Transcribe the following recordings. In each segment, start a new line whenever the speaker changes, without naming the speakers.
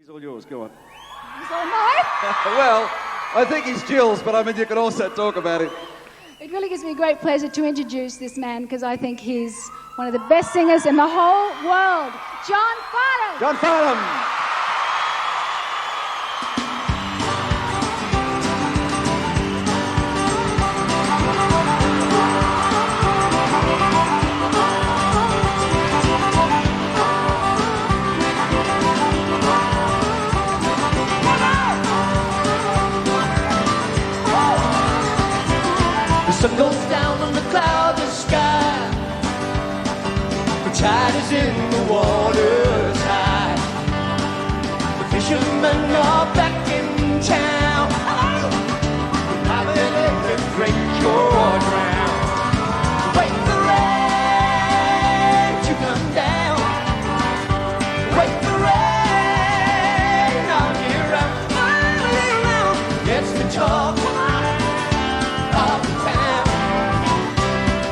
He's all yours, go on.
He's all mine?
Well, I think he's Jill's, but I mean, you can also talk about it.
It really gives me great pleasure to introduce this man because I think he's one of the best singers in the whole world. John Farnham!
John Farnham!
The sun goes down on the cloudless sky. The tide is in the water's high. The fishermen are back in town. How they can drink or drown. Wait for the rain to come down. Wait for the rain all year round. It's the talk of the town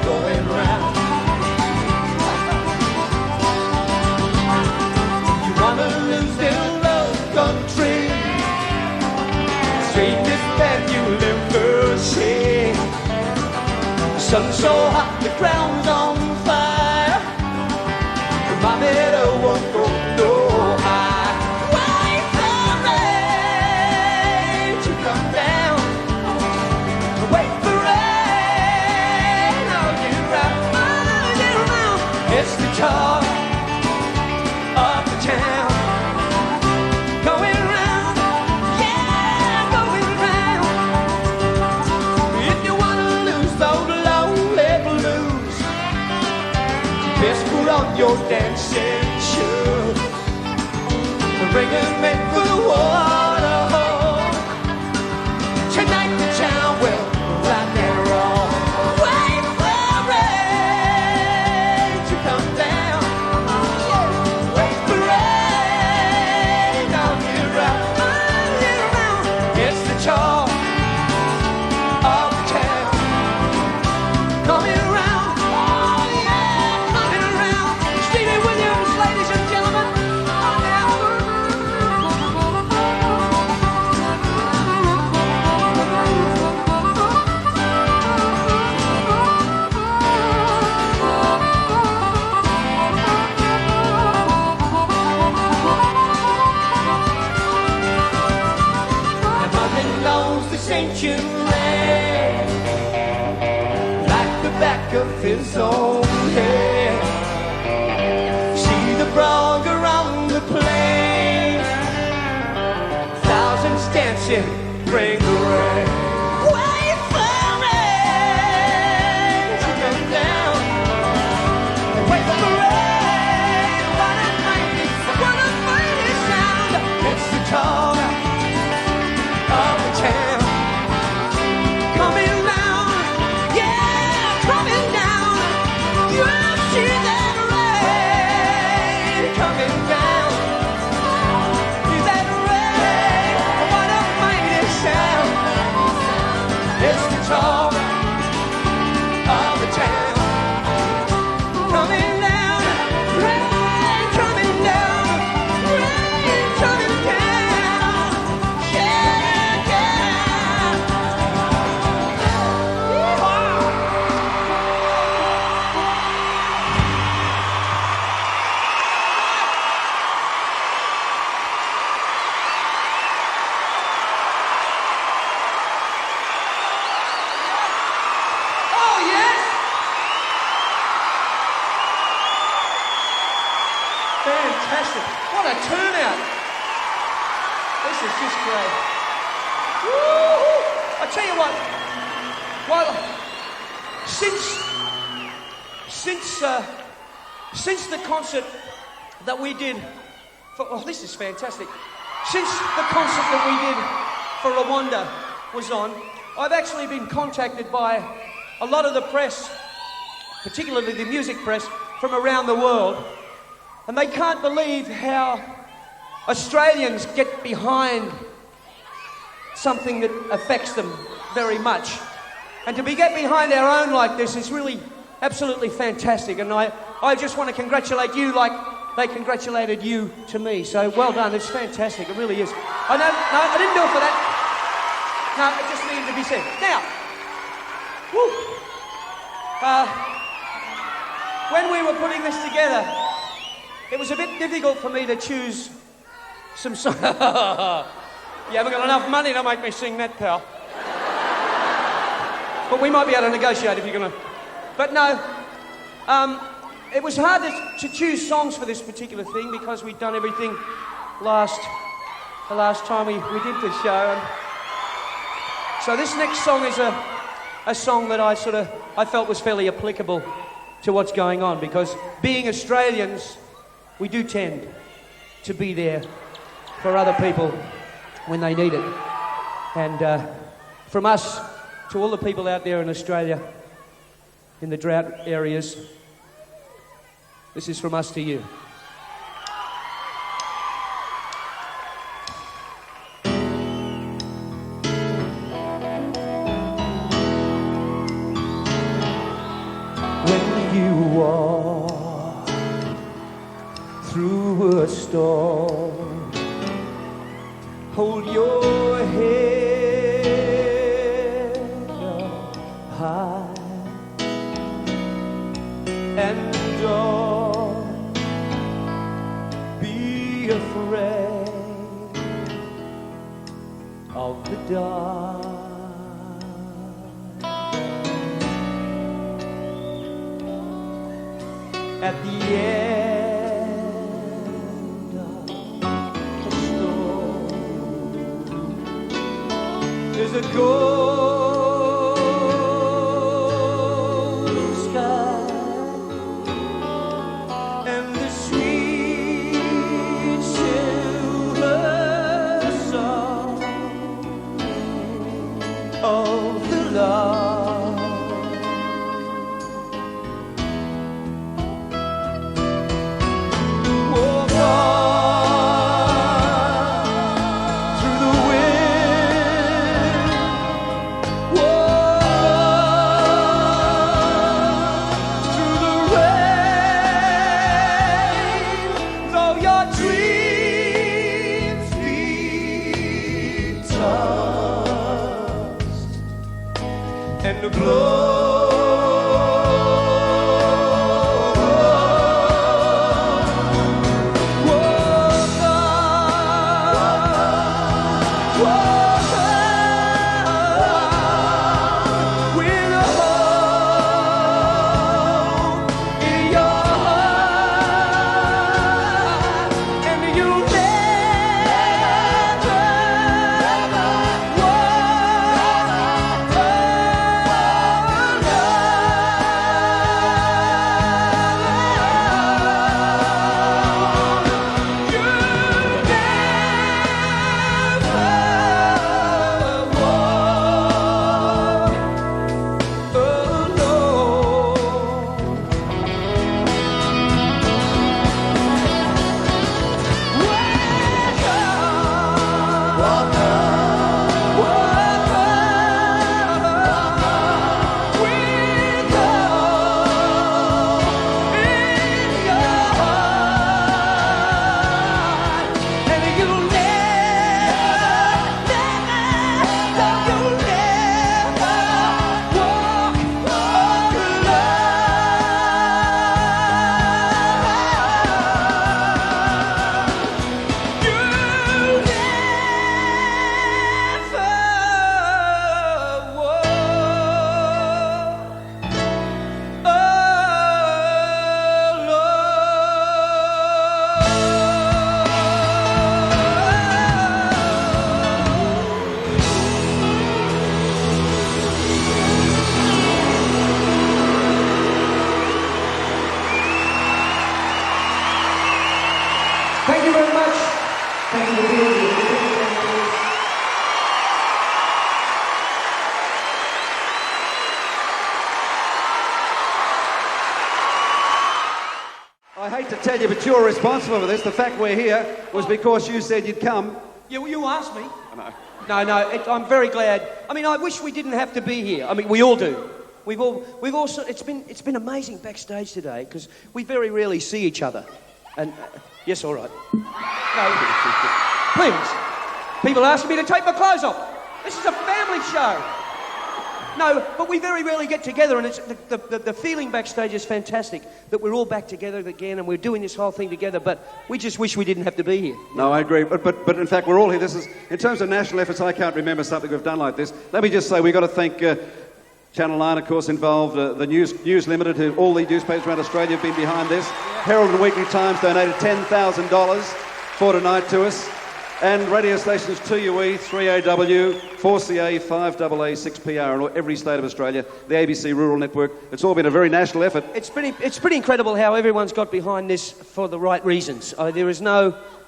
going round. You wanna lose their love country, sweetest that you'll ever see. The sun's so hot, the ground's on fire. My meadow won't go no high. Wait for rain to come down. Wait for rain all year round. It's the talk of the town going round, yeah, going round. If you wanna lose those lonely blues, best put on your dancing shoes. The ringers make for the water hole. Tonight the town will right their own. Wait for rain to come down. Wait for rain all year round. It's the talk of the town coming round. Oh yeah, coming around. Stevie Williams, ladies and gentlemen. And nothing knows this ancient land like the back of his own head. See the broad around the plain, thousands dancing, bring the rain. Wait for rain to come down. Wait for rain, what a mighty sound. It's the talk of the town coming down, yeah, coming down. You'll see that rain coming down. See that rain, what a mighty sound. It's the talk of the town coming down, rain coming down, rain coming down, yeah, yeah. Oh yes! Fantastic! What a turnout! This is just great. Woo-hoo. I tell you what, well, since the concert that we did for, oh, this is fantastic. Since the concert that we did for Rwanda was on, I've actually been contacted by a lot of the press, particularly the music press, from around the world, and they can't believe how Australians get behind something that affects them very much. And to get behind our own like this is really absolutely fantastic, and I just want to congratulate you like they congratulated you to me. So well done. It's fantastic. It really is. I know. No, I didn't do it for that. No, it just needed to be said. Now, woo, when we were putting this together, it was a bit difficult for me to choose some songs. You haven't got enough money to make me sing that, pal. But we might be able to negotiate if you're going to... But no, it was hard to choose songs for this particular thing because we'd done everything the last time we did the show. And so this next song is a song that I felt was fairly applicable to what's going on, because being Australians, we do tend to be there for other people when they need it. And from us to all the people out there in Australia in the drought areas, this is from us to you. When you walk through a storm, hold your head up high and don't be afraid of the dark. At the end of the storm, there's a golden sky and the sweet silver song of the love. And the blow. Thank you very much. Thank you for being here.
I hate to tell you, but you're responsible for this. The fact we're here was because you said you'd come.
You asked me.
I know.
No, I'm very glad. I mean, I wish we didn't have to be here. I mean, we all do. We've also. It's been amazing backstage today because we very rarely see each other. And, yes, all right. No, please. People asking me to take my clothes off. This is a family show. No, but we very rarely get together, and it's the feeling backstage is fantastic that we're all back together again, and we're doing this whole thing together. But we just wish we didn't have to be here.
No, I agree. But in fact, we're all here. This is, in terms of national efforts, I can't remember something we've done like this. Let me just say we've got to thank Channel 9, of course, involved, the News Limited, who all the newspapers around Australia have been behind this. Herald and Weekly Times donated $10,000 for tonight to us. And radio stations 2UE, 3AW, 4CA, 5AA, 6PR, in every state of Australia, the ABC Rural Network. It's all been a very national effort.
It's pretty incredible how everyone's got behind this for the right reasons. There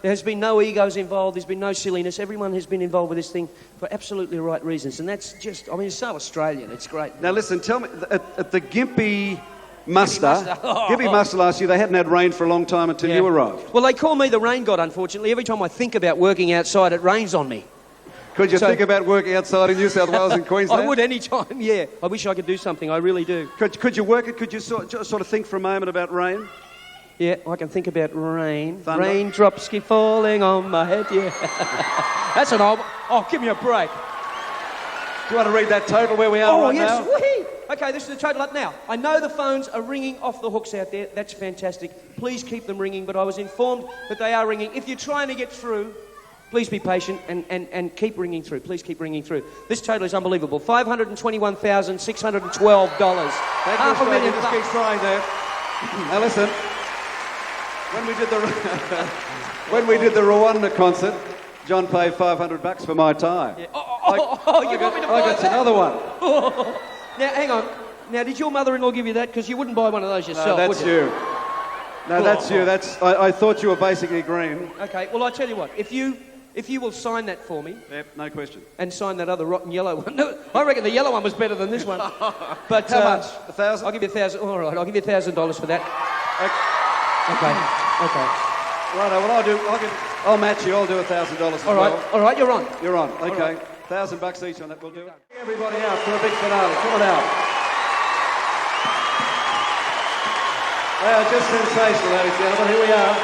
has been no egos involved, there's been no silliness. Everyone has been involved with this thing for absolutely the right reasons. And that's just, I mean, it's so Australian, it's great.
Now listen, tell me, at the Gympie Muster, Gympie Muster last year, they hadn't had rain for a long time until you arrived.
Well, they call me the rain god, unfortunately. Every time I think about working outside, it rains on me.
Could you think about working outside in New South Wales and Queensland?
I would any time, yeah. I wish I could do something, I really do.
Could you work it? Could you sort of think for a moment about rain?
Yeah, I can think about rain.
Thunder.
Raindrops keep falling on my head, yeah. That's an old... Oh, give me a break.
Do you want to read that total where we are right now?
Oh, yes. Okay, this is the total up now. I know the phones are ringing off the hooks out there. That's fantastic. Please keep them ringing, but I was informed that they are ringing. If you're trying to get through, please be patient and keep ringing through. Please keep ringing through. This total is unbelievable. $521,612. $500,000.
Just keep trying there. Now listen, when we did the Rwanda concert, John paid $500 for my tie.
Yeah. You want me to buy
I got another one.
Now, hang on. Now, did your mother-in-law give you that? Because you wouldn't buy one of those yourself,
No, that's
would you?
No, that's you. I thought you were basically green.
Okay, well, I tell you what. If you will sign that for me...
Yep, no question.
And sign that other rotten yellow one. No, I reckon the yellow one was better than this one. But
how much? 1,000?
I'll give you 1,000. All right, I'll give you $1,000 for that. Okay.
Right, well, I'll match you. I'll do $1,000 as well.
All right, you're on.
You're on. Okay. $1,000 each on that. We'll do it. Everybody out for a big finale. Come on out. They are just sensational, ladies and gentlemen. Here we are.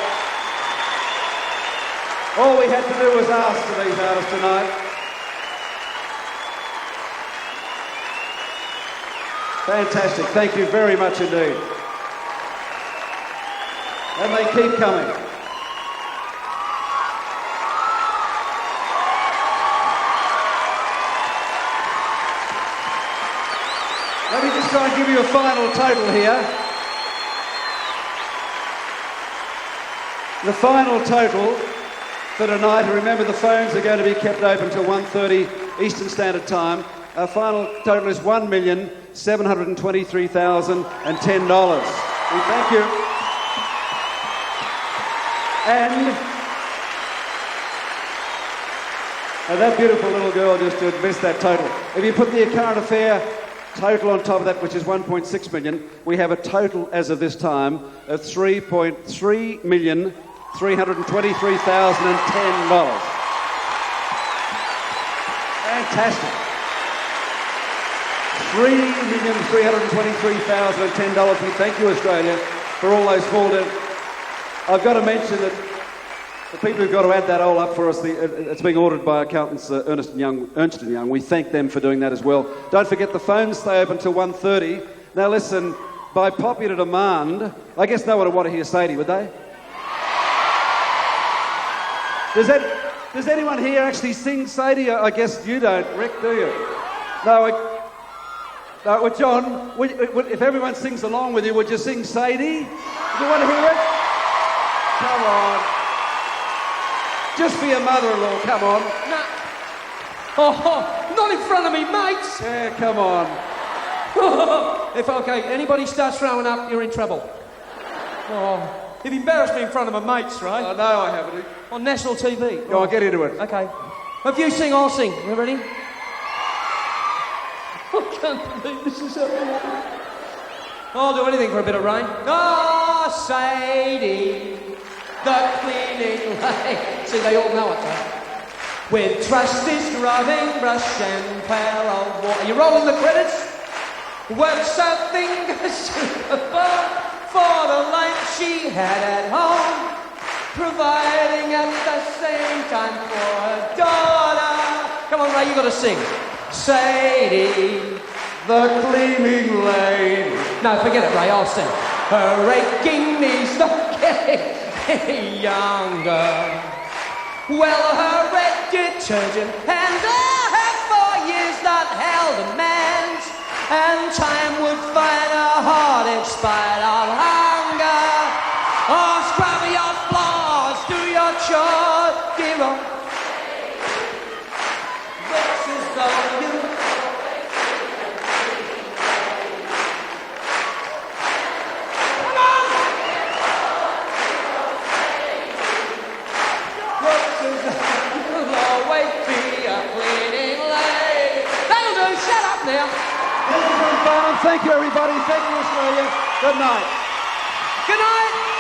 All we had to do was ask for these artists tonight. Fantastic. Thank you very much indeed. And they keep coming. Let me just try and give you a final total here. The final total for tonight, and remember the phones are going to be kept open until 1:30 Eastern Standard Time. Our final total is $1,723,010. We thank you. And that beautiful little girl just missed that total. If you put the current affair total on top of that, which is 1.6 million, we have a total as of this time of $3.3,323,010. Fantastic. $3,323,010. We thank you, Australia, for all those forwarded. I've got to mention that the people who've got to add that all up for us, it's being ordered by accountants Ernst & Young. We thank them for doing that as well. Don't forget the phones stay open until 1:30. Now listen, by popular demand, I guess no one would want to hear Sadie, would they? Does anyone here actually sing Sadie? I guess you don't, Rick, do you? No, well, John, if everyone sings along with you, would you sing Sadie? Do you want to hear it? Come on. Just for your mother-in-law, come on.
No. Oh, not in front of me, mates.
Yeah, come on.
Okay, anybody starts throwing up, you're in trouble. Oh, you've embarrassed me in front of my mates, right?
Oh, no, I haven't.
On national TV.
Go on, get into it.
Okay. If you sing, I'll sing. You ready? I can't believe this is happening. I'll do anything for a bit of rain. Oh, Sadie, the cleaning lady. See, they all know it, though. With trusty rubbing brush and pail of water. Are you rolling the credits? Well, something super for the life she had at home, providing at the same time for her daughter. Come on, Ray, you gotta sing. Sadie, the cleaning lady. No, forget it, Ray, I'll sing. Her aching knees not getting younger. Well, her red detergent hands have for years not held a man's, and time would find her heart in spite of hunger. Oh, scrub your floors, do your chores, dear old. Looks as though you. Come on! Looks as though you'll always be a cleaning lady. That'll do, shut up now.
Thank you, John Farnham. Thank you, everybody. Thank you, Australia. Good night.
Good night.